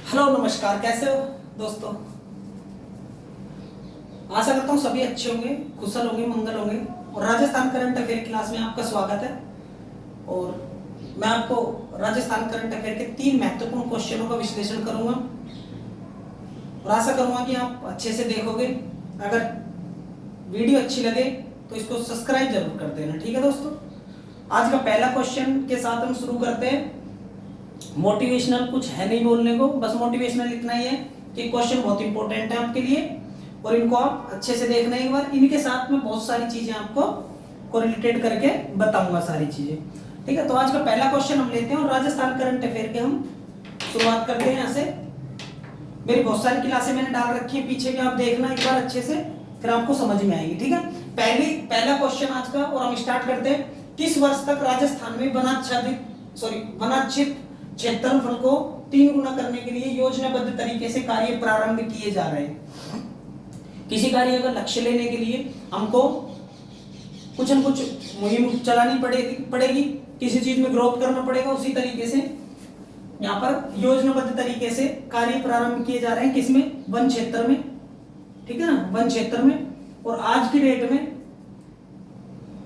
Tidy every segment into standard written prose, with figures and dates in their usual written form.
Hello नमस्कार, कैसे हो दोस्तों। आशा करता हूँ सभी अच्छे होंगे, कुशल होंगे, मंगल होंगे। और राजस्थान करंट अफेयर क्लास में आपका स्वागत है। और मैं आपको राजस्थान करंट अफेयर के 3 महत्वपूर्ण क्वेश्चनों का विश्लेषण करूंगा और आशा करूंगा कि आप अच्छे से देखोगे। अगर वीडियो अच्छी लगे तो इसको सब्सक्राइब जरूर कर देना, ठीक है दोस्तों। आज का पहला क्वेश्चन के साथ हम शुरू करते हैं। मोटिवेशनल कुछ है नहीं बोलने को, बस मोटिवेशनल इतना ही है कि क्वेश्चन बहुत इंपॉर्टेंट है आपके लिए और इनको आप अच्छे से देखना एक बार। इनके साथ में बहुत सारी चीजें आपको कोरिलेटेड करके बताऊंगा, सारी चीजें, ठीक है। तो आज का पहला क्वेश्चन हम लेते हैं और राजस्थान करंट अफेयर के हम शुरुआत करते हैं। यहाँ से मेरी बहुत सारी क्लासें मैंने डाल रखी है पीछे, भी आप देखना एक बार अच्छे से, फिर आपको समझ में आएगी, ठीक है। पहला क्वेश्चन आज का, और हम स्टार्ट करते हैं। किस वर्ष तक राजस्थान में वनाच्छित क्षेत्रफल को 3 गुना करने के लिए योजनाबद्ध तरीके से कार्य प्रारंभ किए जा रहे हैं। किसी कार्य का लक्ष्य लेने के लिए हमको कुछ न कुछ मुहिम चलानी पड़ेगी, किसी चीज में ग्रोथ करना पड़ेगा। उसी तरीके से यहाँ पर योजनाबद्ध तरीके से कार्य प्रारंभ किए जा रहे हैं, किसमें, वन क्षेत्र में, ठीक है ना, वन क्षेत्र में। और आज की डेट में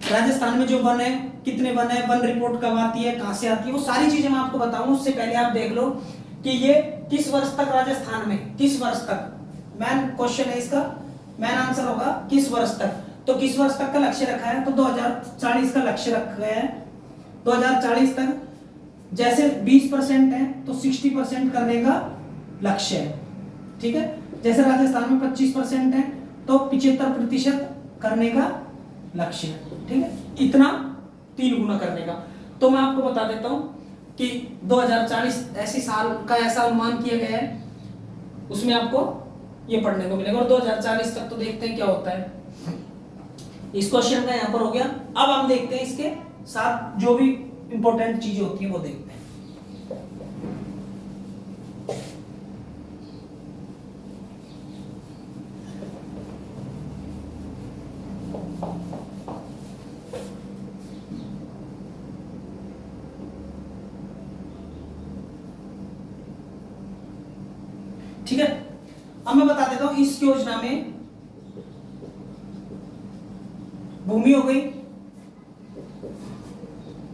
राजस्थान में जो वन है, कितने वन है, वन रिपोर्ट कब आती है, कहां से आती है, वो सारी चीजें मैं आपको बताऊंगा। उससे पहले आप देख लो कि ये किस वर्ष तक राजस्थान में, किस वर्ष तक, मैन क्वेश्चन है इसका, मैन आंसर होगा किस वर्ष तक। तो किस वर्ष तक का लक्ष्य रखा है, तो 2040 का लक्ष्य रखा गया है। 2040 तक जैसे 20% है तो 60% करने का लक्ष्य है, ठीक है। जैसे राजस्थान में 25% है तो 75% करने का लक्ष्य है, ठीक है। इतना 3 गुना करने का। तो मैं आपको बता देता हूं कि 2040 ऐसी साल का ऐसा अनुमान किया गया है, उसमें आपको ये पढ़ने को मिलेगा। और 2040 तक तो देखते हैं क्या होता है। इस क्वेश्चन का यहां पर हो गया। अब हम देखते हैं इसके साथ जो भी इंपॉर्टेंट चीजें होती है वो देखते हैं। ठीक है, अब मैं बता देता हूं इस योजना में भूमि हो गई,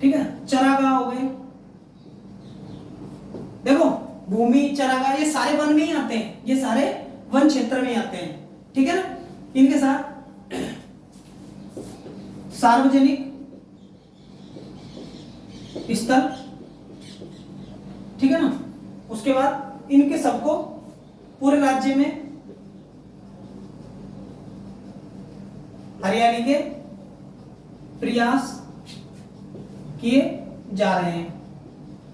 ठीक है, चरागाह हो गए। देखो भूमि, चरागाह ये सारे वन में ही आते हैं, ये सारे वन क्षेत्र में ही आते हैं, ठीक है ना। इनके साथ सार्वजनिक स्थल, ठीक है ना। उसके बाद इनके सबको पूरे राज्य में हरियाली के प्रयास किए जा रहे हैं।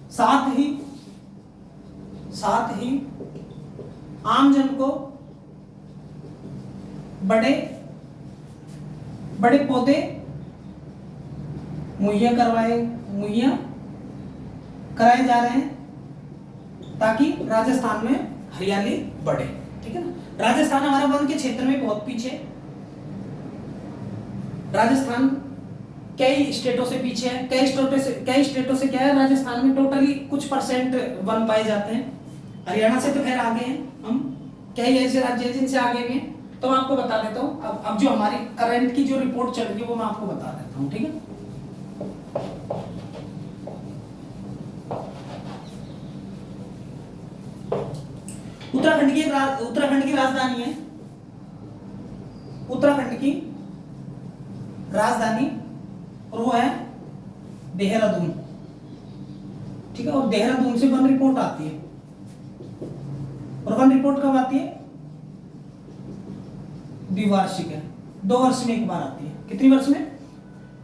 साथ ही आमजन को बड़े बड़े पौधे मुहैया कराए जा रहे हैं ताकि राजस्थान में हरियाली बढ़े, ठीक है ना। राजस्थान हमारा वन के क्षेत्र में बहुत पीछे, राजस्थान कई स्टेटों से पीछे है। कई स्टेटों से क्या है, राजस्थान में टोटली कुछ परसेंट वन पाए जाते हैं। हरियाणा से तो खैर आगे हैं हम, कई ऐसे राज्य हैं जिनसे आगे भी हैं। तो मैं आपको बता देता हूँ अब जो हमारी करंट की जो रिपोर्ट चल रही है वो मैं आपको बता देता हूँ, ठीक है। उत्तराखंड की राजधानी है, उत्तराखंड की राजधानी, और वो है देहरादून, ठीक है। और देहरादून से वन रिपोर्ट आती है, और वन रिपोर्ट कब आती है, द्विवार्षिक है, 2 वर्ष में एक बार आती है। कितनी वर्ष में,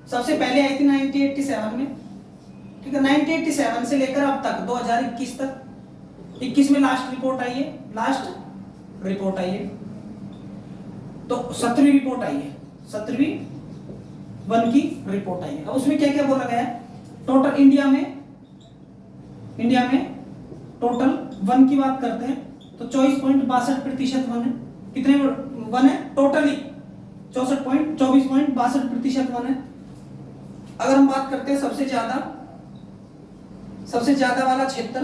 सबसे पहले आई थी 1987 में, ठीक है। 1987 से लेकर अब तक 2021 तक, 21 में लास्ट रिपोर्ट आई है, तो 17वीं रिपोर्ट आई है, 17वीं वन की रिपोर्ट आई है। अब उसमें क्या क्या बोला गया है, टोटल इंडिया में टोटल वन की बात करते हैं तो 24.62% वन है। कितने वन है टोटली, 24.62% वन है। अगर हम बात करते हैं सबसे ज्यादा वाला क्षेत्र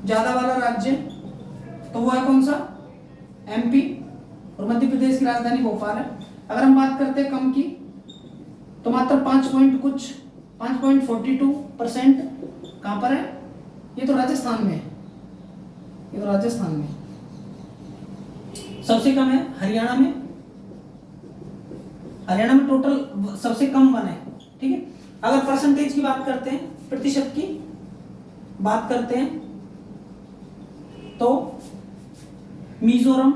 ज्यादा वाला राज्य तो वो है कौन सा, एमपी, और मध्य प्रदेश की राजधानी भोपाल है। अगर हम बात करते हैं कम की तो मात्र 5.42% कहां पर है, ये तो राजस्थान में है, ये तो राजस्थान में। सबसे कम है हरियाणा में, हरियाणा में टोटल सबसे कम वन है, ठीक है। अगर परसेंटेज की बात करते हैं, प्रतिशत की बात करते हैं, तो मिजोरम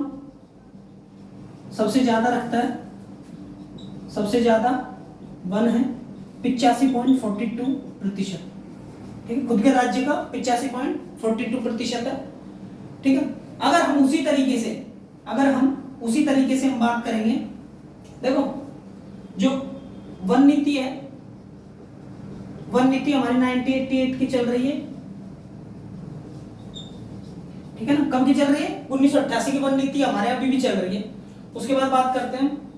सबसे ज्यादा रखता है, सबसे ज्यादा वन है 85.42%, ठीक है। खुद के राज्य का 85.42% है, ठीक है। अगर हम उसी तरीके से हम बात करेंगे, देखो जो वन नीति है, वन नीति हमारी 1988 की चल रही है, ठीक है ना। कब की चल रही है, 1988 की वन नीति हमारे अभी भी चल रही है। उसके बाद बात करते हैं,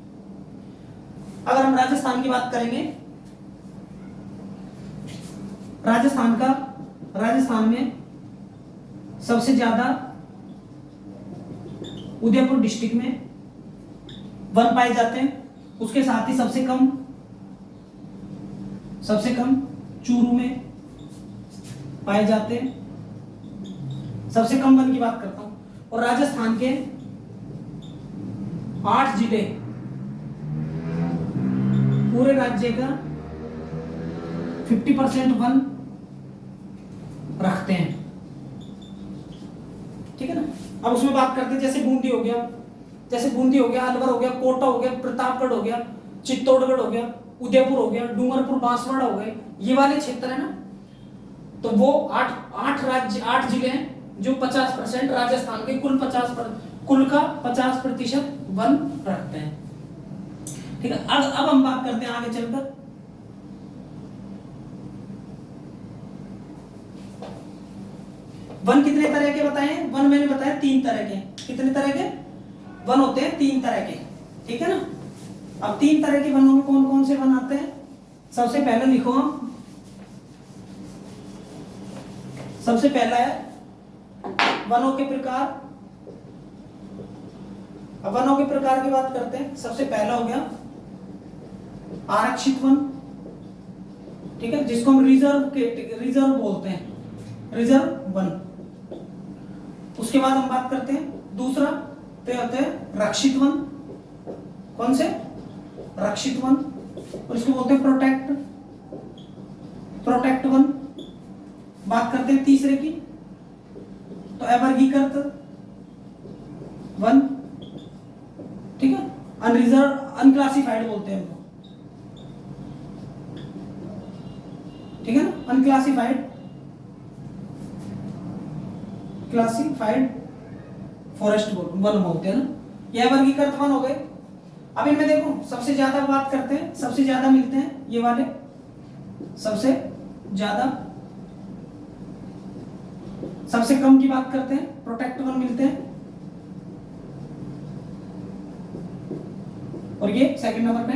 अगर हम राजस्थान की बात करेंगे, राजस्थान में सबसे ज्यादा उदयपुर डिस्ट्रिक्ट में वन पाए जाते हैं, उसके साथ ही सबसे कम चूरू में पाए जाते हैं, सबसे कम वन की बात करता हूं। और राजस्थान के 8 जिले पूरे राज्य का 50% वन रखते हैं, ठीक है ना। अब उसमें बात करते हैं, जैसे बूंदी हो गया, अलवर हो गया, कोटा हो गया, प्रतापगढ़ हो गया, चित्तौड़गढ़ हो गया, उदयपुर हो गया, डूंगरपुर बांसवाड़ा हो गए, ये वाले क्षेत्र है ना, तो वो 8 जिले हैं जो 50% राजस्थान के कुल का 50% वन रखते हैं, ठीक है। अब हम बात करते हैं आगे चलकर, वन कितने तरह के बताए, वन मैंने बताया 3 तरह के। कितने तरह के वन होते हैं, 3 तरह के, ठीक है ना। अब 3 तरह के वनों में कौन कौन से वन आते हैं, सबसे पहले लिखो हम, सबसे पहला है वनों के प्रकार। अब वनों के प्रकार की बात करते हैं, सबसे पहला हो गया आरक्षित वन, ठीक है, जिसको हम रिजर्व बोलते हैं, रिजर्व वन। उसके बाद हम बात करते हैं दूसरा, तो होते हैं रक्षित वन। कौन से, रक्षित वन, और इसको बोलते हैं प्रोटेक्ट वन। बात करते हैं तीसरे की, तो अवर्गीकृत वन, ठीक है, अनरिजर्व अनक्लासिफाइड बोलते हैं उनको, ठीक है ना, अनक्लासिफाइड फॉरेस्ट वन बोलते हैं ना, यह वर्गीकृत वन हो गए। अब इनमें देखो सबसे ज्यादा बात करते हैं, सबसे ज्यादा मिलते हैं ये वाले, सबसे ज्यादा, सबसे कम की बात करते हैं प्रोटेक्ट वन मिलते हैं, और ये सेकंड नंबर पे।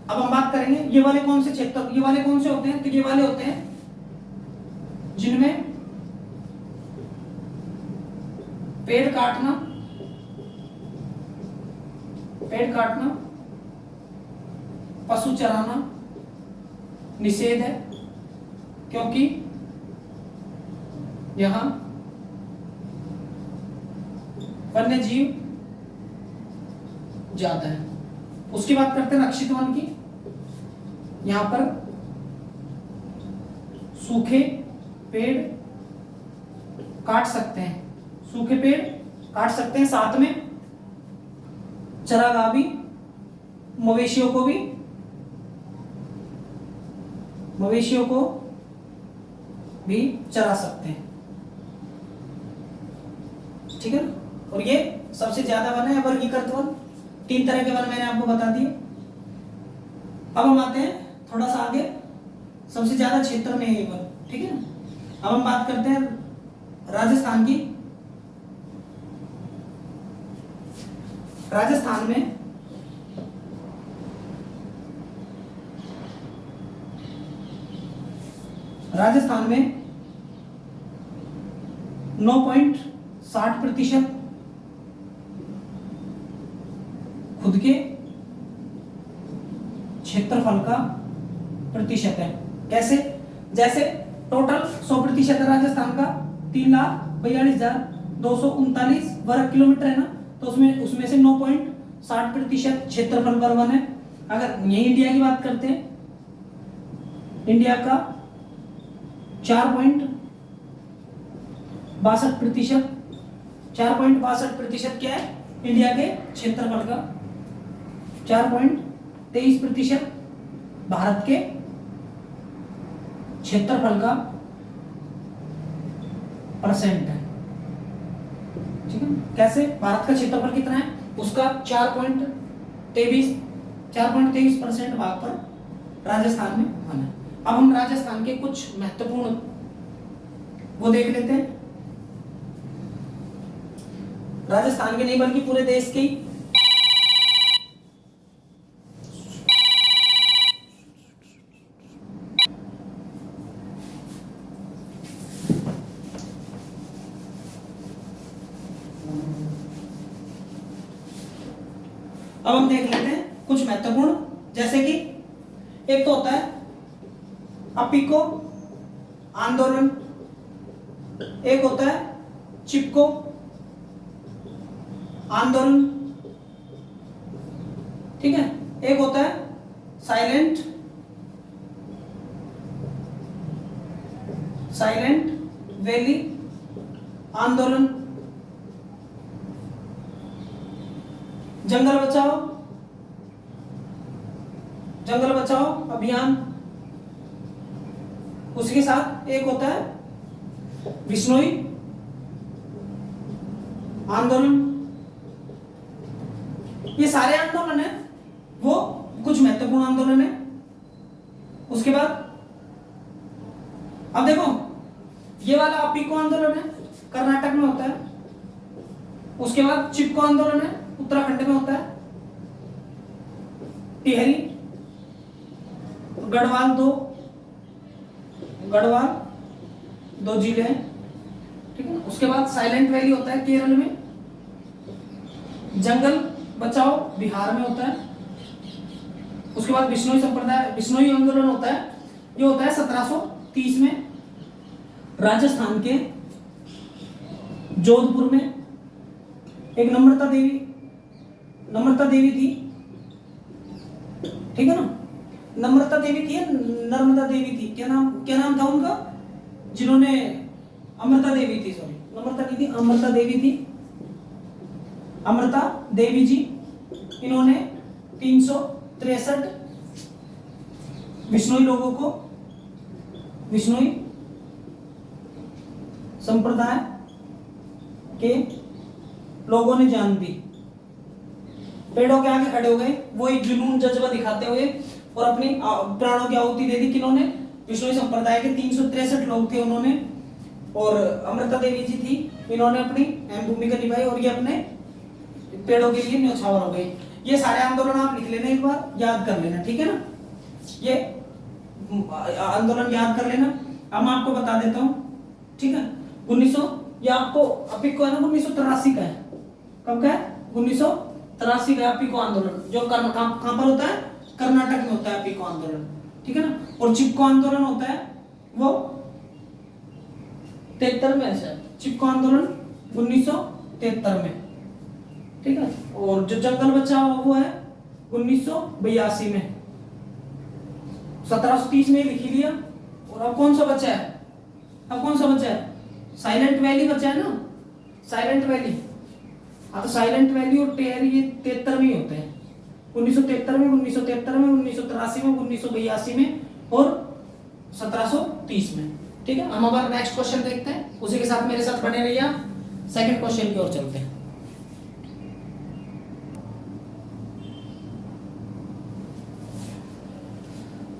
अब हम बात करेंगे ये वाले कौन से क्षेत्र, ये वाले कौन से होते हैं, तो ये वाले होते हैं जिनमें पेड़ काटना, पशु चराना निषेध है, क्योंकि यहां वन्य जीव ज्यादा है। उसकी बात करते हैं रक्षित वन की, यहां पर सूखे पेड़ काट सकते हैं, सूखे पेड़ काट सकते हैं, साथ में चरागाह भी, मवेशियों को भी चरा सकते हैं, ठीक है। और ये सबसे ज्यादा वन है वर्गीकृत वन। 3 तरह के वन मैंने आपको बता दिए। अब हम आते हैं थोड़ा सा आगे, सबसे ज्यादा क्षेत्र में है ये वन, ठीक है ना। अब हम बात करते हैं राजस्थान की। राजस्थान में 9.60% खुद के क्षेत्रफल का प्रतिशत है। कैसे? जैसे टोटल 100% है राजस्थान का 3,42,239 वर्ग किलोमीटर है ना, तो उसमें से 9.60% क्षेत्रफल वर्ग है। अगर ये इंडिया की बात करते हैं, इंडिया का 4.62%, 4.62% क्या है इंडिया के क्षेत्रफल का, 4.23% भारत के क्षेत्रफल का परसेंट है। ठीक है, कैसे? भारत का क्षेत्रफल कितना है, उसका 4.23% भाग पर राजस्थान में आना है। अब हम राजस्थान के कुछ महत्वपूर्ण वो देख लेते हैं, राजस्थान के नहीं बल्कि पूरे देश के। अब हम देख लेते हैं कुछ महत्वपूर्ण, जैसे कि एक तो होता है अपिको आंदोलन, एक होता है चिपको आंदोलन, ठीक है, एक होता है साइलेंट वैली आंदोलन, जंगल बचाओ अभियान, उसके साथ एक होता है विश्नोई आंदोलन। ये सारे आंदोलन है वो कुछ महत्वपूर्ण आंदोलन है। उसके बाद अब देखो, ये वाला अपिको आंदोलन है, कर्नाटक में होता है। उसके बाद चिपको आंदोलन है, उत्तराखंड में होता है। टिहरी गढ़वाल दो जिले हैं, ठीक है। उसके बाद साइलेंट वैली होता है केरल में, जंगल बचाओ बिहार में होता है। उसके बाद बिश्नोई आंदोलन होता है, ये होता है 1730 में राजस्थान के जोधपुर में। एक नम्रता देवी थी, ठीक है ना, नम्रता देवी थी, नर्मदा देवी थी, क्या नाम था उनका, जिन्होंने अमृता देवी थी, सॉरी नम्रता नहीं थी, अमृता देवी थी, अमृता देवी जी। इन्होंने 363 विश्नोई लोगों को, विश्नोई संप्रदाय के लोगों ने जान दी, पेड़ों के आगे खड़े हो गए, वो एक जुनून जज्बा दिखाते हुए और अपनी प्राणों की आहुति दे दी। किन्होंने? विश्नोई संप्रदाय के 363 लोग थे उन्होंने, और अमृता देवी जी थी, इन्होंने अपनी अहम भूमिका निभाई और ये अपने पेड़ों के लिए न्यौछावर हो गए। ये सारे आंदोलन आप लिख लेना, एक बार याद कर लेना, ठीक है ना, ये आंदोलन याद कर लेना। अब मैं आपको बता देता हूँ, ठीक है, 1900, ये आपको अपिको है ना 1983 का है, कब का है, 1983 का अपिको आंदोलन, जो कहां पर होता है, कर्नाटक में होता है अपिको आंदोलन, ठीक है ना। और चिपको आंदोलन होता है वो 73 में है, चिपको आंदोलन 1973 में, ठीक है। और जो जंगल बचाओ वो है 1982 में, 1730 में लिख लिया। और अब कौन सा बचा है, साइलेंट वैली बचा है ना, साइलेंट वैली। हाँ, तो साइलेंट वैली और टिहरी ये 73 में होते हैं, 1973 में, 1983 में, 1983 में, 1982 में और 1730 में, ठीक है। हम अब नेक्स्ट क्वेश्चन देखते हैं, उसी के साथ मेरे साथ बने रहिए। सेकंड क्वेश्चन की ओर चलते हैं।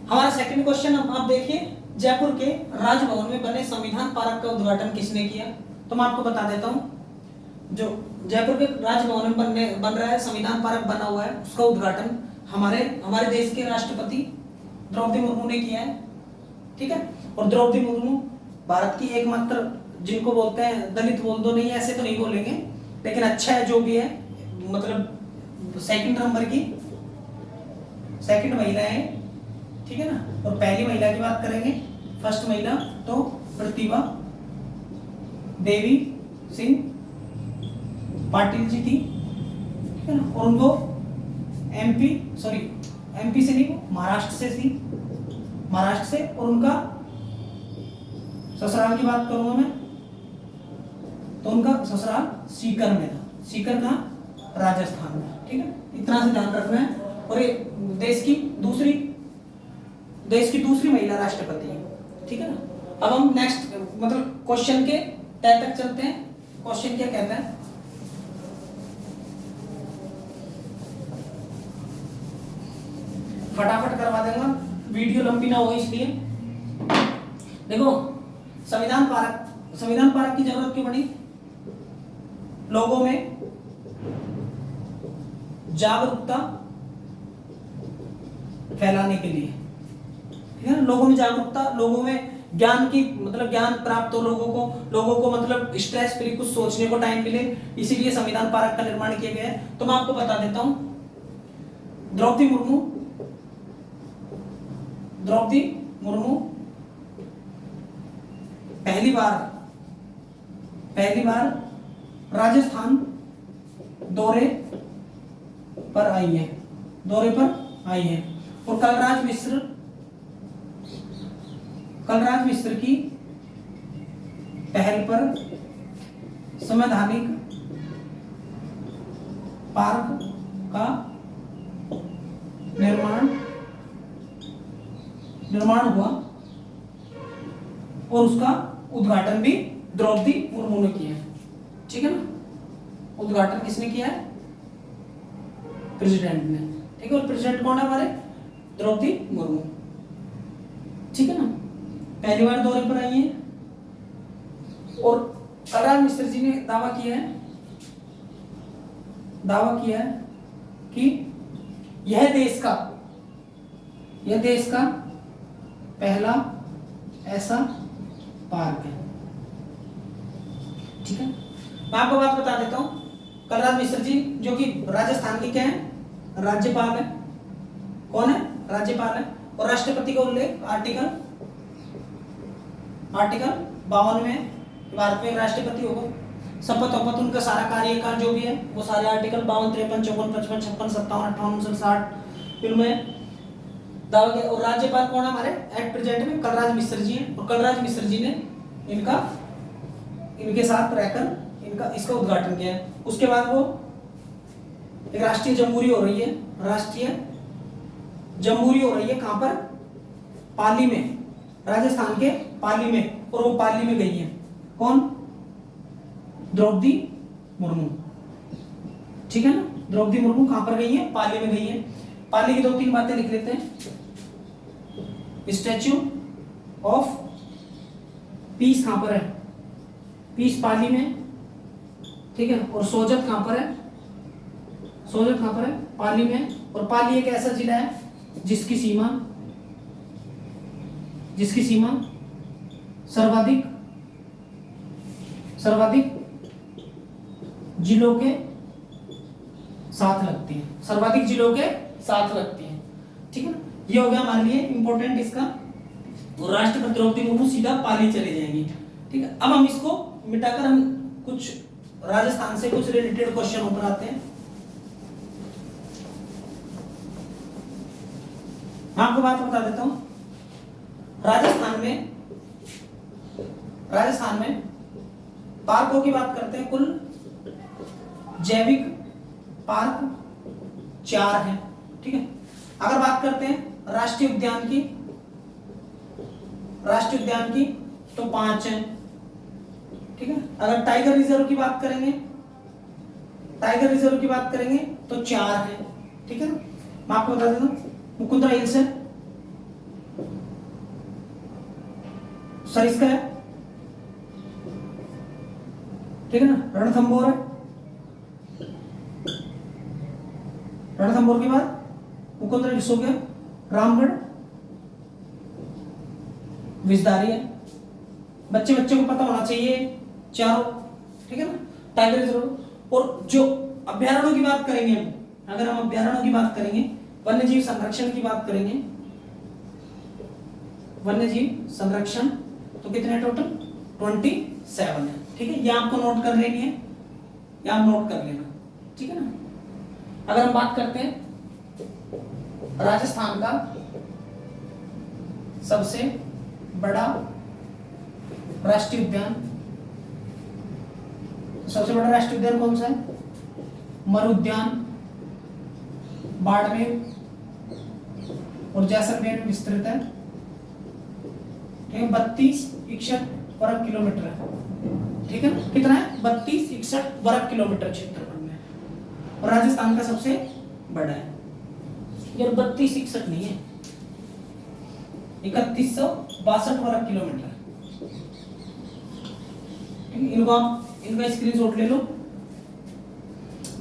हमारा सेकंड क्वेश्चन आप देखिए, जयपुर के राजभवन में बने संविधान पार्क का उद्घाटन किसने किया? तो मैं आपको बता देता हूं, जो जयपुर के राजभवन में बन रहा है, संविधान पार्क बना हुआ है, उसका उद्घाटन हमारे देश के राष्ट्रपति द्रौपदी मुर्मू ने किया है, ठीक है। और द्रौपदी मुर्मू भारत की एकमात्र जिनको बोलते हैं दलित बोल दो, नहीं ऐसे तो नहीं बोलेंगे, लेकिन अच्छा है जो भी है, मतलब सेकंड नंबर की सेकंड महिला है, ठीक है ना। और पहली महिला की बात करेंगे, फर्स्ट महिला तो प्रतिभा देवी सिंह पाटिल जी थी, ठीक है ना। और उनको एमपी से नहीं, महाराष्ट्र से थी, महाराष्ट्र से। और उनका ससुराल की बात करूंगा मैं तो उनका ससुराल सीकर में था। सीकर का राजस्थान में, ठीक है। इतना से ध्यान रखना है। और ये देश की दूसरी महिला राष्ट्रपति है, ठीक है ना। अब हम नेक्स्ट मतलब क्वेश्चन के तय तक चलते हैं। क्वेश्चन क्या कहता है, फटाफट करवा देगा, वीडियो लंबी ना हो इसलिए। देखो, संविधान पार्क की जरूरत क्यों पड़ी? लोगों में जागरूकता फैलाने के लिए, ठीक है ना। लोगों में जागरूकता, लोगों में ज्ञान की मतलब ज्ञान प्राप्त हो, लोगों को मतलब स्ट्रेस फ्री कुछ सोचने को टाइम मिले, इसीलिए संविधान पार्क का निर्माण किया गया है। तो मैं आपको बता देता हूं, द्रौपदी मुर्मू पहली बार राजस्थान दौरे पर आई है। और कलराज मिश्र की पहल पर संवैधानिक पार्क का निर्माण हुआ और उसका उद्घाटन भी द्रौपदी मुर्मू ने किया है, ठीक है ना। उद्घाटन किसने किया है? प्रेसिडेंट ने, ठीक है। और प्रेसिडेंट कौन है हमारे? द्रौपदी मुर्मू, ठीक है ना। पहली बार दौरे पर आई है। और कलराज मिश्र जी ने दावा किया है कि यह देश का पहला ऐसा पार्क है, ठीक है। मैं आपको बात बता देता हूं, कलराज मिश्र जी जो कि राजस्थान के क्या है? राज्यपाल है। कौन है? राज्यपाल है। और राष्ट्रपति का उल्लेख आर्टिकल 52 में, भारत में राष्ट्रपति होगा। शपथ उनका सारा कार्यकाल जो भी है वो सारे आर्टिकल 52, 53, 54, 55, 56, 57, 58, 59 इनमें दावा किया। और राज्यपाल कौन है हमारे एट प्रेजेंट में? कलराज मिश्र जी हैं। और कलराज मिश्र जी ने इनके साथ रहकर इसका उद्घाटन किया है। उसके बाद वो एक राष्ट्रीय जमहूरी हो रही है, कहां पर? पाली में, राजस्थान के पाली में। और वो पाली में गई है कौन? द्रौपदी मुर्मू, ठीक है ना। द्रौपदी मुर्मू कहां पर गई है? पाली में गई है। पाली की 2-3 बातें लिख लेते हैं। स्टैच्यू ऑफ पीस कहां पर है? पीस पाली में, ठीक है। और सोजत कहां पर है? पाली में। और पाली एक ऐसा जिला है जिसकी सीमा सर्वाधिक जिलों के साथ लगती है, ठीक है ना। ये हो गया हमारे लिए इंपॉर्टेंट इसका। और राष्ट्रपति द्रौपदी मुर्मू सीधा पाली चले जाएंगी, ठीक है। अब हम इसको मिटाकर हम कुछ राजस्थान से कुछ रिलेटेड क्वेश्चन ऊपर आते हैं। मैं आपको बात बता देता हूं, राजस्थान में पार्कों की बात करते हैं। कुल जैविक पार्क 4 हैं, ठीक है। अगर बात करते हैं राष्ट्रीय उद्यान की तो 5 हैं, ठीक है। अगर टाइगर रिजर्व की बात करेंगे तो 4 हैं, ठीक है ना। मैं आपको बता देता हूं, मुकुंदरा हिल्स है, सरिस्का है, ठीक है ना। रणथंभौर है, रणथंभौर के बाद मुकुंदरा हिल्स हो गया। रामगढ़ विजदारी है, बच्चे को पता होना चाहिए चारों, ठीक है ना, टाइगर रिजर्व। और जो अभ्यारण्यों की बात करेंगे हम, अगर हम अभ्यारण्यों की बात करेंगे, वन्य जीव संरक्षण की बात करेंगे, वन्य जीव संरक्षण, तो कितने टोटल 27 है, ठीक है। ये आपको नोट कर लेनी है, ये आप नोट कर लेना, ठीक है ना। अगर हम बात करते हैं राजस्थान का सबसे बड़ा राष्ट्रीय उद्यान, सबसे बड़ा राष्ट्रीय उद्यान कौन सा है? मरु उद्यान बाड़मेर और जैसलमेर में विस्तृत है, 32-61 वर्ग किलोमीटर है, ठीक है। कितना है? 32-61 वर्ग किलोमीटर क्षेत्रफल में, और राजस्थान का सबसे बड़ा है। ये 32-61 नहीं है, 3162 वर्ग किलोमीटर। इनको आप इनका स्क्रीनशॉट ले लो।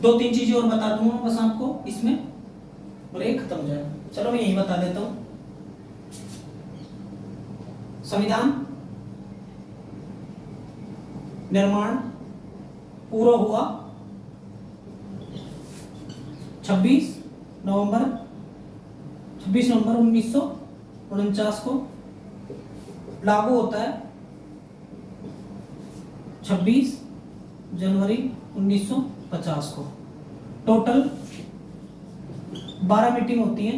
2-3 चीजें और बता दूंगा बस आपको इसमें, और एक खत्म हो जाएगा। चलो मैं यही बता देता हूं। संविधान निर्माण पूरा हुआ 26 नवंबर 1949 को, लागू होता है 26 जनवरी 1950 को। टोटल 12 मीटिंग होती है,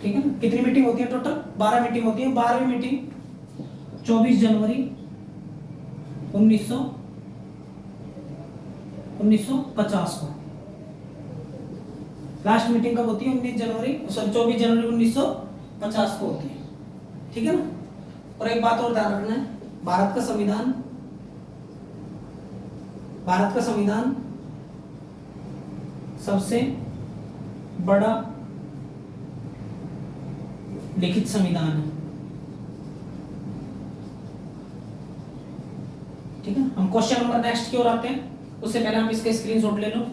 ठीक है ना। कितनी मीटिंग होती है? टोटल 12 मीटिंग होती है। 12वीं मीटिंग 24 जनवरी 1950 को। लास्ट मीटिंग कब होती है? 24 जनवरी 1950 को होती है, ठीक है ना। और एक बात और ध्यान रखना है, भारत का संविधान सबसे बड़ा लिखित संविधान है, ठीक है। हम क्वेश्चन नंबर नेक्स्ट की ओर आते हैं, उससे पहले हम इसके स्क्रीनशॉट ले लो।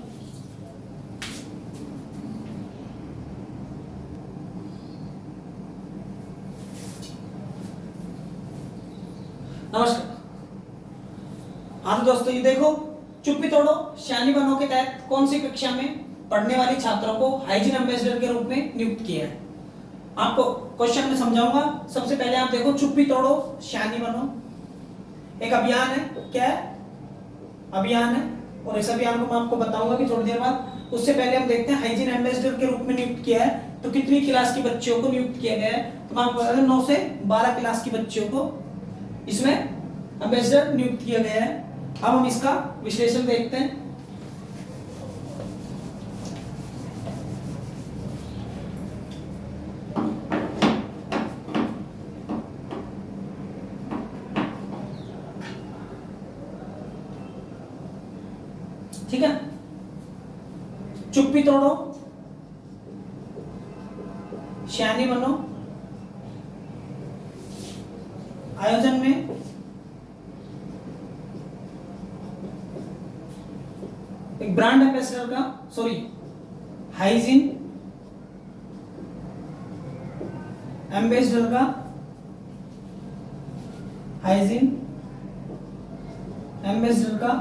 नमस्कार। हाँ तो दोस्तों ये देखो, चुप्पी तोड़ो सियानी बनो के तहत कौन सी कक्षा में पढ़ने वाले छात्रों को हाइजीन एम्बेसडर के रूप में नियुक्त किया है। आपको क्वेश्चन में समझाऊंगा। सबसे पहले आप देखो, चुप्पी तोड़ो सियानी बनो एक अभियान है। क्या है? अभियान है, और इस अभियान को मैं आपको बताऊंगा कि थोड़ी देर बाद। उससे पहले हम देखते हैं हाइजीन एम्बेसडर के रूप में नियुक्त किया है तो कितनी क्लास की बच्चियों को नियुक्त किया गया है। तो मैं आपको बता दूं 9 से 12 क्लास की बच्चियों को इसमें एम्बेसडर नियुक्त किया गया है। अब हम इसका विश्लेषण देखते हैं। ठीक है, चुप्पी तोड़ो सियानी बनो आयोजन में एक ब्रांड एम्बेसडर का हाइजीन एम्बेसडर का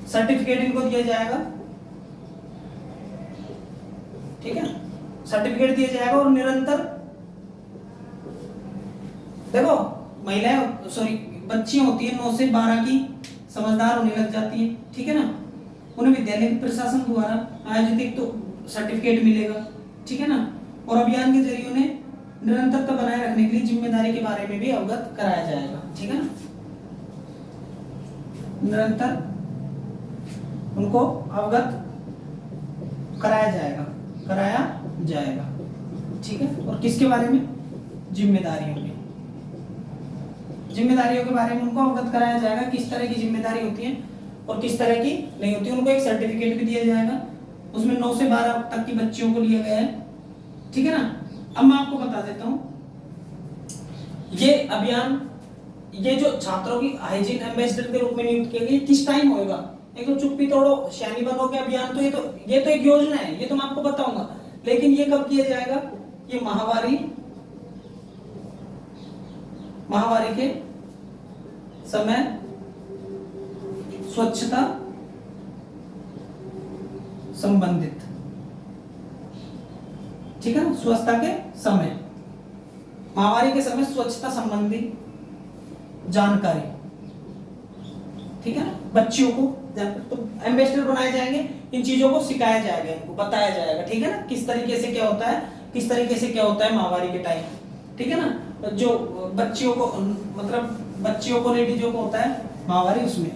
सर्टिफिकेट इनको दिया जाएगा। ठीक है, सर्टिफिकेट दिया जाएगा। और निरंतर देखो महिलाएं बच्चियां होती है 9 से 12 की, समझदार होने लग जाती है। ठीक है ना, उन्हें विद्यालय के प्रशासन द्वारा आयोजित एक तो सर्टिफिकेट मिलेगा। ठीक है ना, और अभियान के जरिए उन्हें निरंतरता बनाए रखने के लिए जिम्मेदारी के बारे में भी अवगत कराया जाएगा। ठीक है ना, निरंतर उनको अवगत कराया जाएगा। ठीक है, और किसके बारे में? जिम्मेदारियों के बारे में उनको अवगत कराया जाएगा, किस तरह की जिम्मेदारी होती है और किस तरह की नहीं होती। उनको एक सर्टिफिकेट भी दिया जाएगा। उसमें 9 से 12 तक की बच्चियों को लिया गया है। ठीक है ना, अब मैं आपको बता देता हूं ये अभियान, ये जो छात्रों की हाइजीन एम्बेसडर के रूप में नियुक्त किया गया, किस टाइम होएगा? एक तो चुप्पी तोड़ो सियानी बनो के अभियान, तो ये तो एक योजना है, ये तो मैं आपको बताऊंगा। लेकिन ये कब किया जाएगा? ये महामारी के समय स्वच्छता संबंधित, ठीक है ना, स्वच्छता के समय, महामारी के समय स्वच्छता संबंधी जानकारी, ठीक है ना। बच्चियों को तो एम्बेसडर बनाए जाएंगे, इन चीजों को सिखाया जाएगा, इनको बताया जाएगा, ठीक है ना, किस तरीके से क्या होता है, किस तरीके से क्या होता है महामारी के टाइम, ठीक है ना। जो बच्चियों को मतलब बच्चियों को लेडीजों को होता है महामारी, उसमें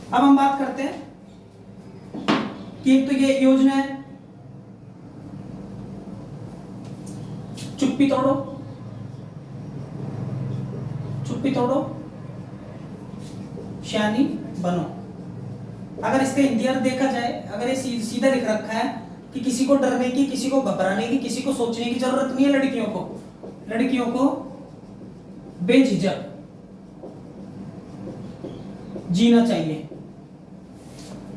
अब हम बात करते हैं कि एक तो ये योजना है चुप्पी तोड़ो, चुप्पी तोड़ो सियानी बनो। अगर इसका हिंदी अर्थ देखा जाए, अगर ये सीधा लिख रखा है कि किसी को डरने की, किसी को घबराने की, किसी को सोचने की जरूरत नहीं है, लड़कियों को बेझिझक जीना चाहिए,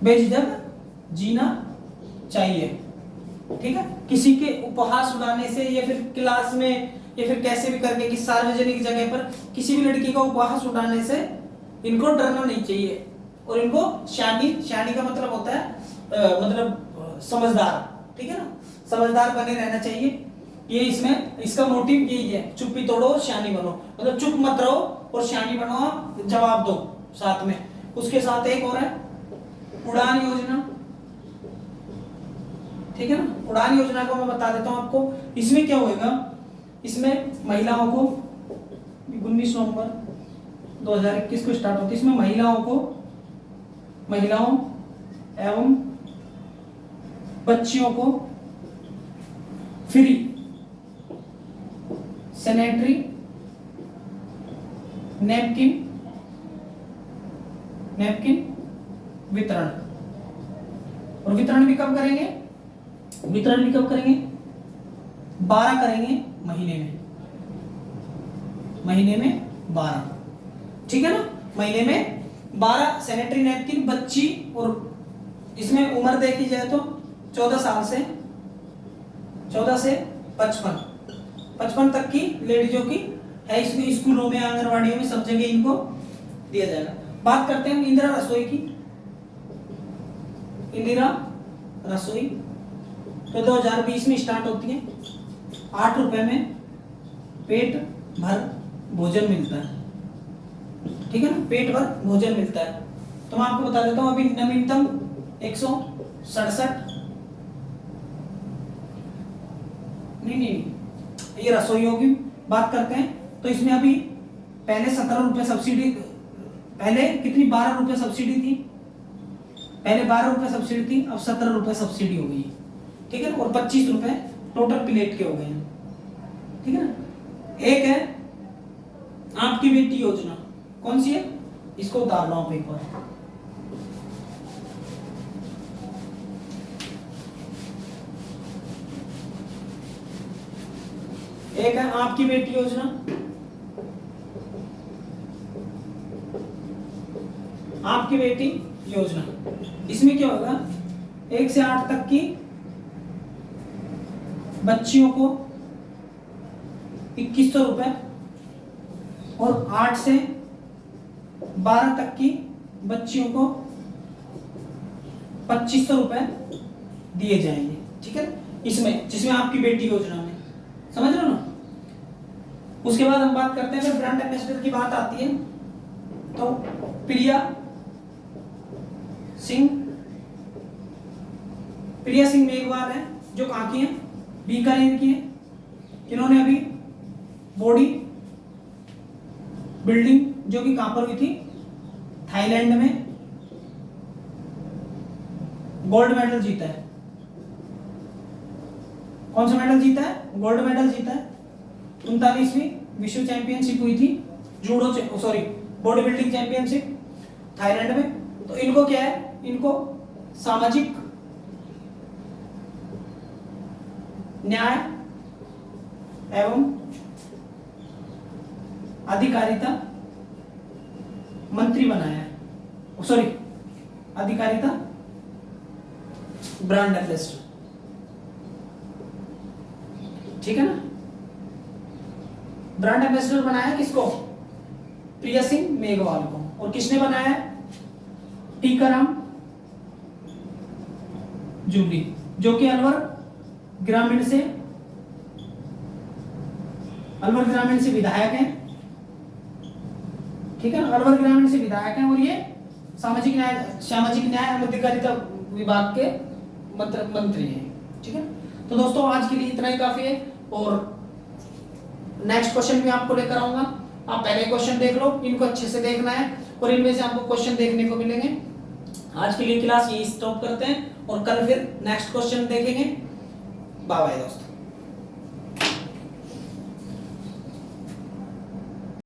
बेझिझक जीना चाहिए, ठीक है। किसी के उपहास उड़ाने से या फिर क्लास में या फिर कैसे भी करके कि सार्वजनिक जगह पर किसी भी लड़की का उपहास उड़ाने से इनको डरना नहीं चाहिए, और इनको शानी का मतलब होता है मतलब समझदार, ठीक है ना, समझदार बने रहना चाहिए। ये इसमें इसका मोटिव यही है, चुप्पी तोड़ो और शानी बनो, मतलब चुप मत रहो और शानी बनो, आप जवाब दो साथ में। उसके साथ एक और है उड़ान योजना, ठीक है ना। उड़ान योजना को मैं बता देता हूं आपको, इसमें क्या होगा, इसमें महिलाओं को 19 नवंबर 2021 को स्टार्ट होती है, इसमें महिलाओं एवं बच्चियों को फ्री सैनिटरी नैपकिन वितरण, और वितरण भी कब करेंगे, 12 करेंगे महीने में 12, ठीक है ना, महीने में 12 सैनिटरी नैपकिन बच्ची, और इसमें उम्र देखी जाए तो 14 से 55 तक की लेडीजों की है, इसमें स्कूलों में, आंगनवाड़ियों में, सब जगह इनको दिया जाएगा। बात करते हैं इंदिरा रसोई की। इंदिरा रसोई तो 2020 में स्टार्ट होती है, 8 रुपए में पेट भर भोजन मिलता है, ठीक है ना, पेट भर भोजन मिलता है। तो मैं आपको बता देता हूं अभी नवीनतम 167 नहीं, ये रसोइयों की बात करते हैं तो इसमें अभी पहले 17 रुपए सब्सिडी, पहले कितनी 12 रुपए सब्सिडी थी, पहले 12 रुपए सब्सिडी थी, अब 17 रुपए सब्सिडी हो गई, ठीक है, और 25 रुपए टोटल प्लेट के हो गए हैं, ठीक है ना। एक है आपकी बेटी योजना, कौन सी है, इसको उतार लो आप एक बार, एक है आपकी बेटी योजना, आपकी बेटी योजना। इसमें क्या होगा, 1 से 8 तक की बच्चियों को 2100 रुपए, और 8 से 12 तक की बच्चियों को 2500 रुपए दिए जाएंगे, ठीक है, इसमें जिसमें आपकी बेटी योजना में, समझ रहे हो ना। उसके बाद हम बात करते हैं, अगर ब्रांड एम्बेसडर की बात आती है तो प्रिया सिंह मेघवाल है, जो कहाँ की है, बीकानेर की है। इन्होंने अभी बॉडी बिल्डिंग जो कि कहां पर हुई थी, थाईलैंड में, गोल्ड मेडल जीता है। कौन सा मेडल जीता है, गोल्ड मेडल जीता है। 39वीं विश्व चैंपियनशिप हुई थी judo, sorry body building championship Thailand में। तो इनको क्या है, इनको सामाजिक न्याय एवं अधिकारिता मंत्री बनाया है, सॉरी अधिकारिता ब्रांड एम्बेसडर, ठीक है ना। ब्रांड एम्बेसडर बनाया किसको? प्रिया सिंह मेघवाल को। और किसने बनाया? टीकाराम जूली, जो कि अलवर ग्रामीण से विधायक हैं। ठीक है, अलवर ग्रामीण से विधायक हैं और ये सामाजिक न्याय एवं अधिकारिता विभाग के मंत्री हैं। ठीक है, तो दोस्तों आज के लिए इतना ही काफी है और नेक्स्ट क्वेश्चन भी आपको लेकर आऊंगा। आप पहले क्वेश्चन देख लो, इनको अच्छे से देखना है और इनमें से आपको क्वेश्चन देखने को मिलेंगे। आज के लिए क्लास यही स्टॉप करते हैं और कल फिर नेक्स्ट क्वेश्चन देखेंगे। बाय बाय दोस्तों।